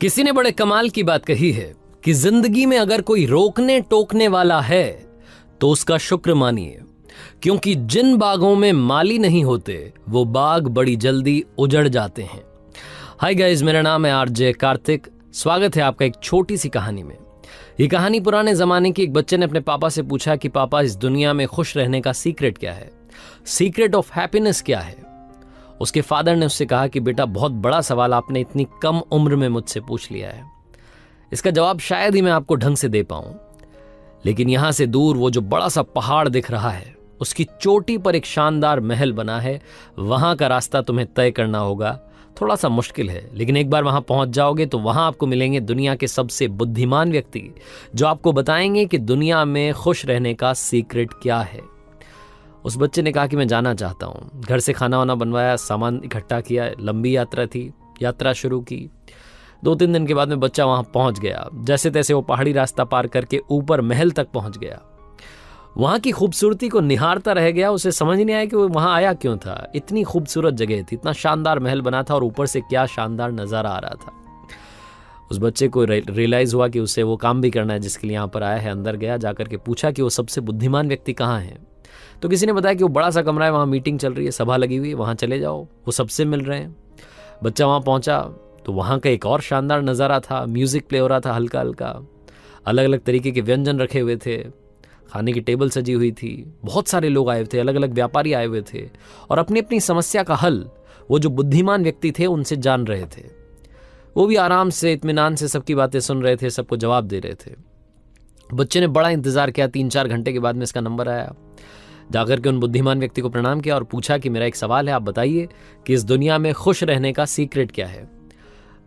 किसी ने बड़े कमाल की बात कही है कि जिंदगी में अगर कोई रोकने टोकने वाला है तो उसका शुक्र मानिए, क्योंकि जिन बागों में माली नहीं होते वो बाग बड़ी जल्दी उजड़ जाते हैं। हाय गाइस, मेरा नाम है आरजे कार्तिक। स्वागत है आपका एक छोटी सी कहानी में। ये कहानी पुराने जमाने की। एक बच्चे ने अपने पापा से पूछा कि पापा, इस दुनिया में खुश रहने का सीक्रेट क्या है, सीक्रेट ऑफ हैप्पीनेस क्या है। उसके फादर ने उससे कहा कि बेटा, बहुत बड़ा सवाल आपने इतनी कम उम्र में मुझसे पूछ लिया है। इसका जवाब शायद ही मैं आपको ढंग से दे पाऊं, लेकिन यहां से दूर वो जो बड़ा सा पहाड़ दिख रहा है, उसकी चोटी पर एक शानदार महल बना है। वहां का रास्ता तुम्हें तय करना होगा। थोड़ा सा मुश्किल है, लेकिन एक बार वहां पहुंच जाओगे तो वहां आपको मिलेंगे दुनिया के सबसे बुद्धिमान व्यक्ति, जो आपको बताएंगे कि दुनिया में खुश रहने का सीक्रेट क्या है। उस बच्चे ने कहा कि मैं जाना चाहता हूँ। घर से खाना वाना बनवाया, सामान इकट्ठा किया, लंबी यात्रा थी, यात्रा शुरू की। 2-3 दिन के बाद में बच्चा वहां पहुंच गया। जैसे तैसे वो पहाड़ी रास्ता पार करके ऊपर महल तक पहुंच गया। वहां की खूबसूरती को निहारता रह गया। उसे समझ नहीं आया कि वो वहां आया क्यों था। इतनी खूबसूरत जगह थी, इतना शानदार महल बना था और ऊपर से क्या शानदार नजारा आ रहा था। उस बच्चे को रियलाइज हुआ कि उसे वो काम भी करना है जिसके लिए यहाँ पर आया है। अंदर गया, जाकर के पूछा कि वो सबसे बुद्धिमान व्यक्ति कहाँ है। तो किसी ने बताया कि वो बड़ा सा कमरा है, वहाँ मीटिंग चल रही है, सभा लगी हुई है, वहाँ चले जाओ, वो सबसे मिल रहे हैं। बच्चा वहाँ पहुँचा तो वहाँ का एक और शानदार नज़ारा था। म्यूज़िक प्ले हो रहा था हल्का हल्का, अलग अलग तरीके के व्यंजन रखे हुए थे, खाने की टेबल सजी हुई थी, बहुत सारे लोग आए थे, अलग अलग व्यापारी आए हुए थे और अपनी अपनी समस्या का हल वो जो बुद्धिमान व्यक्ति थे उनसे जान रहे थे। वो भी आराम से इत्मीनान से सबकी बातें सुन रहे थे, सबको जवाब दे रहे थे। बच्चे ने बड़ा इंतजार किया। 3-4 घंटे के बाद में इसका नंबर आया। जाकर के उन बुद्धिमान व्यक्ति को प्रणाम किया और पूछा कि मेरा एक सवाल है, आप बताइए कि इस दुनिया में खुश रहने का सीक्रेट क्या है।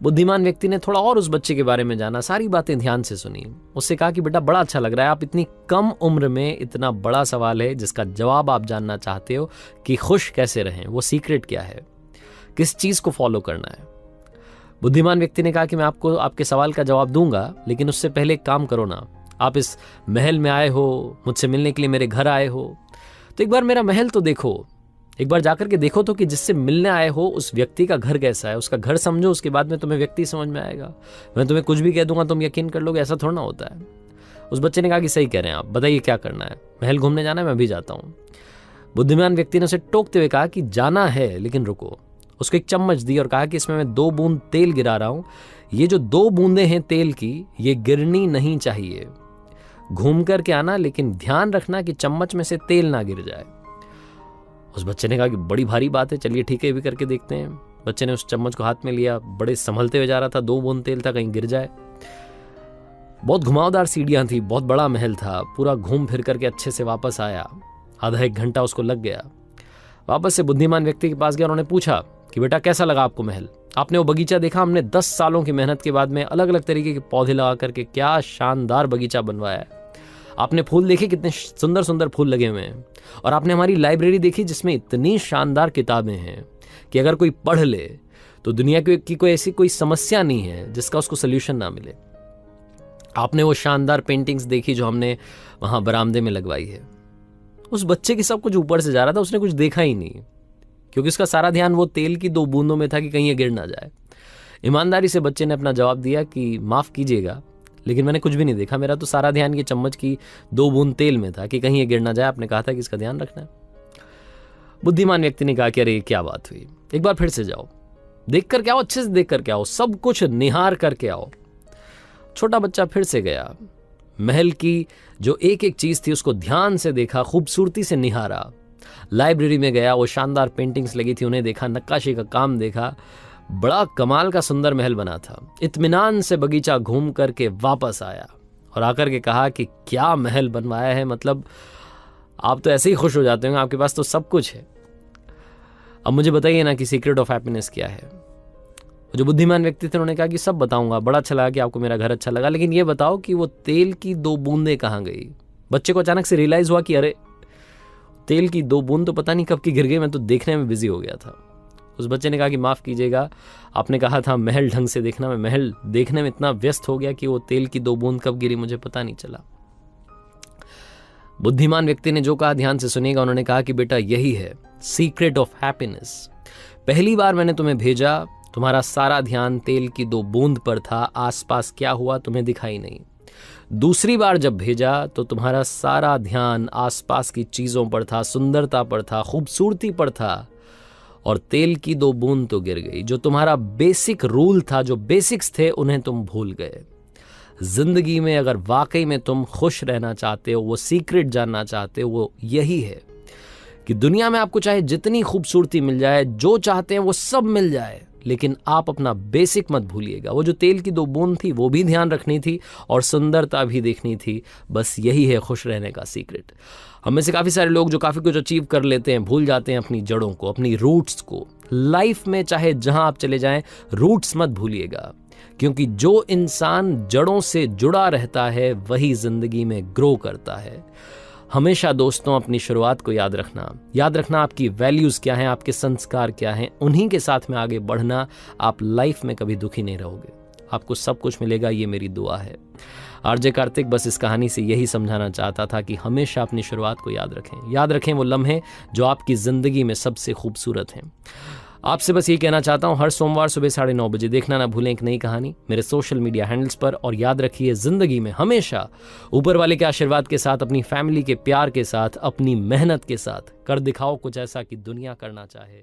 बुद्धिमान व्यक्ति ने थोड़ा और उस बच्चे के बारे में जाना, सारी बातें ध्यान से सुनी। उससे कहा कि बेटा, बड़ा अच्छा लग रहा है, आप इतनी कम उम्र में इतना बड़ा सवाल है जिसका जवाब आप जानना चाहते हो कि खुश कैसे रहें, वो सीक्रेट क्या है, किस चीज को फॉलो करना है। बुद्धिमान व्यक्ति ने कहा कि मैं आपको आपके सवाल का जवाब दूंगा, लेकिन उससे पहले एक काम करो ना। आप इस महल में आए हो, मुझसे मिलने के लिए मेरे घर आए हो, तो एक बार मेरा महल तो देखो, एक बार जाकर के देखो तो कि जिससे मिलने आए हो उस व्यक्ति का घर कैसा है, उसका घर समझो, उसके बाद में तुम्हें व्यक्ति समझ में आएगा। मैं तुम्हें कुछ भी कह दूंगा तुम यकीन कर लोगे, ऐसा थोड़ा ना होता है। उस बच्चे ने कहा कि सही कह रहे हैं आप, बताइए क्या करना है। महल घूमने जाना है, मैं भी जाता हूँ। बुद्धिमान व्यक्ति ने उसे टोकते हुए कहा कि जाना है, लेकिन रुको। उसको एक चम्मच दी और कहा कि इसमें मैं 2 बूंद तेल गिरा रहा हूँ। ये जो 2 बूंदें हैं तेल की, ये गिरनी नहीं चाहिए। घूम करके आना, लेकिन ध्यान रखना कि चम्मच में से तेल ना गिर जाए। उस बच्चे ने कहा कि बड़ी भारी बात है, चलिए ठीक है, ये भी करके देखते हैं। बच्चे ने उस चम्मच को हाथ में लिया, बड़े संभलते हुए जा रहा था। 2 बूंद तेल था, कहीं गिर जाए। बहुत घुमावदार सीढ़ियां थी, बहुत बड़ा महल था। पूरा घूम फिर करके अच्छे से वापस आया। आधा 1 घंटा उसको लग गया। वापस से बुद्धिमान व्यक्ति के पास गया। उन्होंने पूछा कि बेटा, कैसा लगा आपको महल? आपने वो बगीचा देखा? हमने 10 सालों की मेहनत के बाद में अलग अलग तरीके के पौधे लगा करके क्या शानदार बगीचा बनवाया है। आपने फूल देखे, कितने सुंदर सुंदर फूल लगे हुए हैं। और आपने हमारी लाइब्रेरी देखी जिसमें इतनी शानदार किताबें हैं कि अगर कोई पढ़ ले तो दुनिया की कोई ऐसी कोई समस्या नहीं है जिसका उसको सोल्यूशन ना मिले। आपने वो शानदार पेंटिंग्स देखी जो हमने वहां बरामदे में लगवाई है। उस बच्चे की सब कुछ ऊपर से जा रहा था, उसने कुछ देखा ही नहीं, क्योंकि उसका सारा ध्यान वो तेल की 2 बूंदों में था कि कहीं ये गिर ना जाए। ईमानदारी से बच्चे ने अपना जवाब दिया कि माफ कीजिएगा, लेकिन मैंने कुछ भी नहीं देखा। मेरा तो सारा ध्यान ये चम्मच की 2 बूंद तेल में था कि कहीं ये गिर ना जाए। आपने कहा था कि इसका ध्यान रखना है। बुद्धिमान व्यक्ति ने कहा कि अरे क्या बात हुई, एक बार फिर से जाओ, देख करके आओ, अच्छे से देख करके आओ, सब कुछ निहार करके आओ। छोटा बच्चा फिर से गया। महल की जो एक एक चीज थी उसको ध्यान से देखा, खूबसूरती से निहारा। लाइब्रेरी में गया, वो शानदार पेंटिंग्स लगी थी उन्हें देखा, नक्काशी का काम देखा। बड़ा कमाल का सुंदर महल बना था। इत्मीनान से बगीचा घूम करके वापस आया और आकर के कहा कि क्या महल बनवाया है, मतलब आप तो ऐसे ही खुश हो जाते होंगे, आपके पास तो सब कुछ है। अब मुझे बताइए ना कि सीक्रेट ऑफ हैप्पीनेस क्या है। जो बुद्धिमान व्यक्ति थे उन्होंने कहा कि सब बताऊंगा, बड़ा अच्छा लगा कि आपको मेरा घर अच्छा लगा, लेकिन ये बताओ कि वो तेल की 2 बूंदें कहाँ गई। बच्चे को अचानक से रियलाइज हुआ कि अरे, तेल की 2 बूंद तो पता नहीं कब की गिर गई, मैं तो देखने में बिजी हो गया था। उस बच्चे ने कहा कि माफ़ कीजिएगा, आपने कहा था महल ढंग से देखना, मैं महल देखने में इतना व्यस्त हो गया कि वो तेल की 2 बूंद कब गिरी मुझे पता नहीं चला। बुद्धिमान व्यक्ति ने जो कहा ध्यान से सुनिएगा। उन्होंने कहा कि बेटा, यही है सीक्रेट ऑफ हैप्पीनेस। पहली बार मैंने तुम्हें भेजा तुम्हारा सारा ध्यान तेल की 2 बूंद पर था, आसपास क्या हुआ तुम्हें दिखाई नहीं। दूसरी बार जब भेजा तो तुम्हारा सारा ध्यान आसपास की चीज़ों पर था, सुंदरता पर था, खूबसूरती पर था, और तेल की 2 बूंद तो गिर गई। जो तुम्हारा बेसिक रूल था, जो बेसिक्स थे, उन्हें तुम भूल गए। जिंदगी में अगर वाकई में तुम खुश रहना चाहते हो, वो सीक्रेट जानना चाहते हो, वो यही है कि दुनिया में आपको चाहे जितनी खूबसूरती मिल जाए, जो चाहते हैं वो सब मिल जाए, लेकिन आप अपना बेसिक मत भूलिएगा। वो जो तेल की 2 बूंद थी वो भी ध्यान रखनी थी और सुंदरता भी देखनी थी। बस यही है खुश रहने का सीक्रेट। हम में से काफ़ी सारे लोग जो काफ़ी कुछ अचीव कर लेते हैं, भूल जाते हैं अपनी जड़ों को, अपनी रूट्स को। लाइफ में चाहे जहां आप चले जाएं, रूट्स मत भूलिएगा, क्योंकि जो इंसान जड़ों से जुड़ा रहता है वही जिंदगी में ग्रो करता है। हमेशा दोस्तों अपनी शुरुआत को याद रखना आपकी वैल्यूज़ क्या हैं, आपके संस्कार क्या हैं, उन्हीं के साथ में आगे बढ़ना। आप लाइफ में कभी दुखी नहीं रहोगे, आपको सब कुछ मिलेगा, ये मेरी दुआ है। आरजे कार्तिक बस इस कहानी से यही समझाना चाहता था कि हमेशा अपनी शुरुआत को याद रखें वो लम्हे जो आपकी ज़िंदगी में सबसे खूबसूरत हैं। आपसे बस ये कहना चाहता हूँ, हर सोमवार सुबह 9:30 बजे देखना ना भूलें एक नई कहानी मेरे सोशल मीडिया हैंडल्स पर। और याद रखिए, ज़िंदगी में हमेशा ऊपर वाले के आशीर्वाद के साथ, अपनी फैमिली के प्यार के साथ, अपनी मेहनत के साथ कर दिखाओ कुछ ऐसा कि दुनिया करना चाहे।